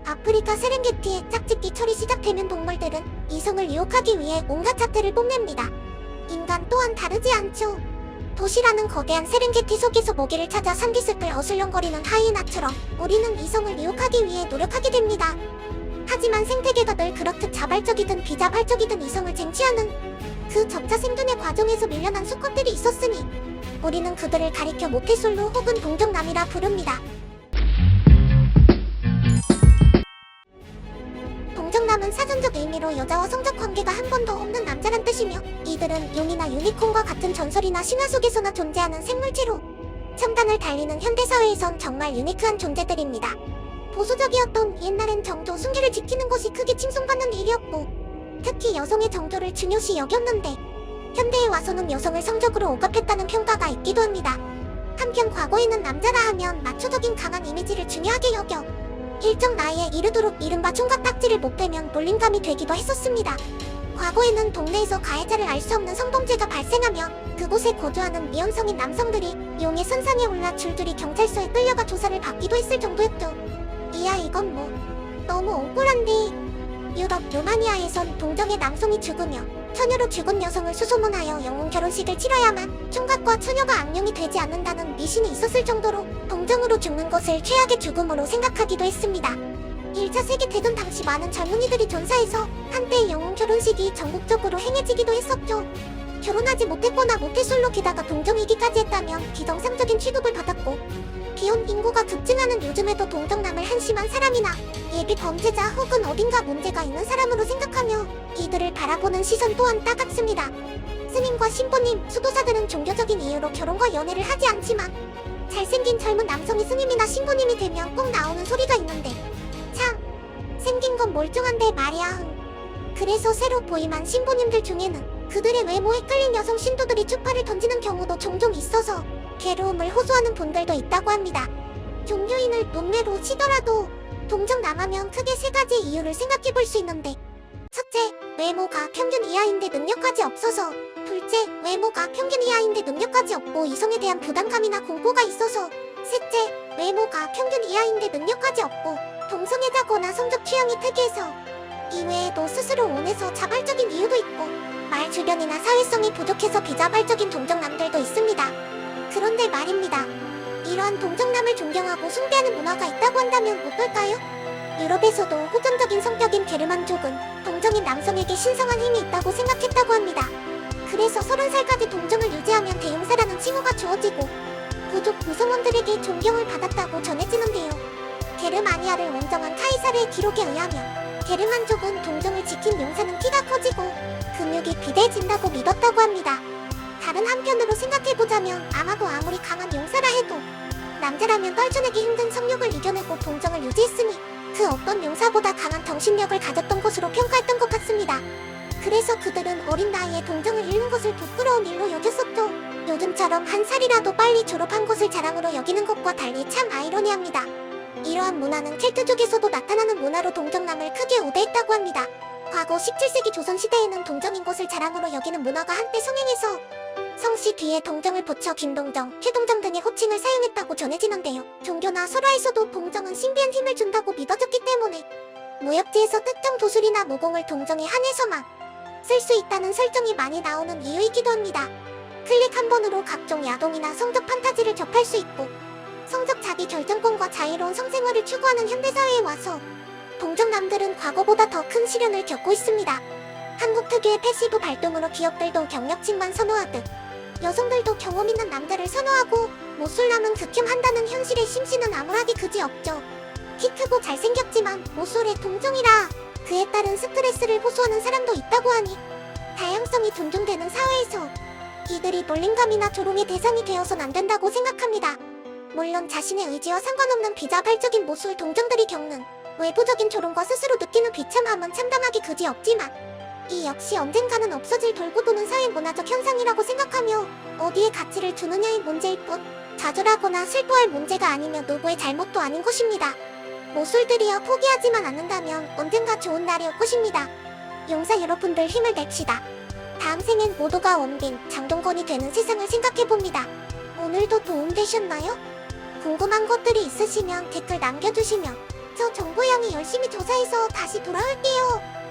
아프리카 세렝게티의 짝짓기 철이 시작되면 동물들은 이성을 유혹하기 위해 온갖 자태를 뽐냅니다. 인간 또한 다르지 않죠. 도시라는 거대한 세렝게티 속에서 먹이를 찾아 산기슭을 어슬렁거리는 하이에나처럼 우리는 이성을 유혹하기 위해 노력하게 됩니다. 하지만 생태계가 늘 그렇듯 자발적이든 비자발적이든 이성을 쟁취하는 그 점차 생존의 과정에서 밀려난 수컷들이 있었으니 우리는 그들을 가리켜 모태솔로 혹은 동정남이라 부릅니다. 동정남은 사전적 의미로 여자와 성적 관계가 한 번도 없는 남자란 뜻이며, 이들은 용이나 유니콘과 같은 전설이나 신화 속에서나 존재하는 생물체로 첨단을 달리는 현대사회에선 정말 유니크한 존재들입니다. 보수적이었던 옛날엔 정조 순결을 지키는 것이 크게 칭송받는 일이었고, 특히 여성의 정조를 중요시 여겼는데, 현대에 와서는 여성을 성적으로 억압했다는 평가가 있기도 합니다. 한편 과거에는 남자라 하면 마초적인 강한 이미지를 중요하게 여겨 일정 나이에 이르도록 이른바 총각 딱지를 못 빼면 놀림감이 되기도 했었습니다. 과거에는 동네에서 가해자를 알 수 없는 성범죄가 발생하면 그곳에 거주하는 미혼성인 남성들이 용의 선상에 올라 줄줄이 경찰서에 끌려가 조사를 받기도 했을 정도였죠. 이야, 이건 뭐 너무 억울한데. 유럽 루마니아에선 동정의 남성이 죽으며 처녀로 죽은 여성을 수소문하여 영혼 결혼식을 치러야만 총각과 처녀가 악령이 되지 않는다는 미신이 있었을 정도로 동정으로 죽는 것을 최악의 죽음으로 생각하기도 했습니다. 1차 세계대전 당시 많은 젊은이들이 전사해서 한때 영혼 결혼식이 전국적으로 행해지기도 했었죠. 결혼하지 못했거나 모태솔로 게다가 동정이기까지 했다면 비정상적인 취급을 받았고, 비혼 인구가 급증하는 요즘에도 동정남을 한심한 사람이나 예비 범죄자 혹은 어딘가 문제가 있는 사람으로 생각하며 이들을 바라보는 시선 또한 따갑습니다. 스님과 신부님, 수도사들은 종교적인 이유로 결혼과 연애를 하지 않지만 잘생긴 젊은 남성이 스님이나 신부님이 되면 꼭 나오는 소리가 있는데, 참 생긴 건 멀쩡한데 말이야. 그래서 새로 부임한 신부님들 중에는 그들의 외모에 끌린 여성 신도들이 추파를 던지는 경우도 종종 있어서 괴로움을 호소하는 분들도 있다고 합니다. 종교인을 논외로 치더라도 동정남하면 크게 3가지 이유를 생각해볼 수 있는데, 첫째, 외모가 평균 이하인데 능력까지 없어서. 둘째, 외모가 평균 이하인데 능력까지 없고 이성에 대한 부담감이나 공포가 있어서. 셋째, 외모가 평균 이하인데 능력까지 없고 동성애자거나 성적 취향이 특이해서. 이외에도 스스로 원해서 자발적인 이유도 있고, 말 주변이나 사회성이 부족해서 비자발적인 동정남들도 있습니다. 그런데 말입니다. 이러한 동정남을 존경하고 숭배하는 문화가 있다고 한다면 어떨까요? 유럽에서도 호전적인 성격인 게르만족은 동정인 남성에게 신성한 힘이 있다고 생각했다고 합니다. 그래서 30살까지 동정을 유지하면 대용사라는 칭호가 주어지고 부족 구성원들에게 존경을 받았다고 전해지는데요. 게르마니아를 원정한 카이사르의 기록에 의하면 게르만족은 동정을 지킨 용사는 키가 커지고 근육이 비대해진다고 믿었다고 합니다. 다른 한편으로 생각해보자면 아마도 아무리 강한 용사라 해도 남자라면 떨쳐내기 힘든 성욕을 이겨내고 동정을 유지했으니 그 어떤 용사보다 강한 정신력을 가졌던 것으로 평가했던 것 같습니다. 그래서 그들은 어린 나이에 동정을 잃는 것을 부끄러운 일로 여겼었죠. 요즘처럼 한 살이라도 빨리 졸업한 것을 자랑으로 여기는 것과 달리 참 아이러니합니다. 이러한 문화는 켈트족에서도 나타나는 문화로 동정남을 크게 우대했다고 합니다. 과거 17세기 조선시대에는 동정인 것을 자랑으로 여기는 문화가 한때 성행해서 성씨 뒤에 동정을 붙여 김동정, 최동정 등의 호칭을 사용했다고 전해지는데요. 종교나 설화에서도 동정은 신비한 힘을 준다고 믿어졌기 때문에 무협지에서 특정 도술이나 무공을 동정에 한해서만 쓸 수 있다는 설정이 많이 나오는 이유이기도 합니다. 클릭 한 번으로 각종 야동이나 성적 판타지를 접할 수 있고, 성적 자기 결정권과 자유로운 성생활을 추구하는 현대사회에 와서 동정남들은 과거보다 더 큰 시련을 겪고 있습니다. 한국 특유의 패시브 발동으로 기업들도 경력직만 선호하듯 여성들도 경험 있는 남자를 선호하고 모쏠남은 극혐한다는 현실의 심신은 암울하기 그지없죠. 키 크고 잘생겼지만 모쏠의 동정이라 그에 따른 스트레스를 호소하는 사람도 있다고 하니 다양성이 존중되는 사회에서 이들이 놀림감이나 조롱의 대상이 되어선 안 된다고 생각합니다. 물론 자신의 의지와 상관없는 비자발적인 모쏠 동정들이 겪는 외부적인 조롱과 스스로 느끼는 비참함은 참담하기 그지없지만 이 역시 언젠가는 없어질 돌고 도는 사회 문화적 현상이라고 생각하며 어디에 가치를 두느냐의 문제일 뿐 좌절하거나 슬퍼할 문제가 아니며 누구의 잘못도 아닌 것입니다. 모술들이여 포기하지만 않는다면 언젠가 좋은 날이 올 것입니다. 용사 여러분들 힘을 냅시다. 다음 생엔 모두가 원빈, 장동건이 되는 세상을 생각해봅니다. 오늘도 도움되셨나요? 궁금한 것들이 있으시면 댓글 남겨주시면 저 정보영이 열심히 조사해서 다시 돌아올게요.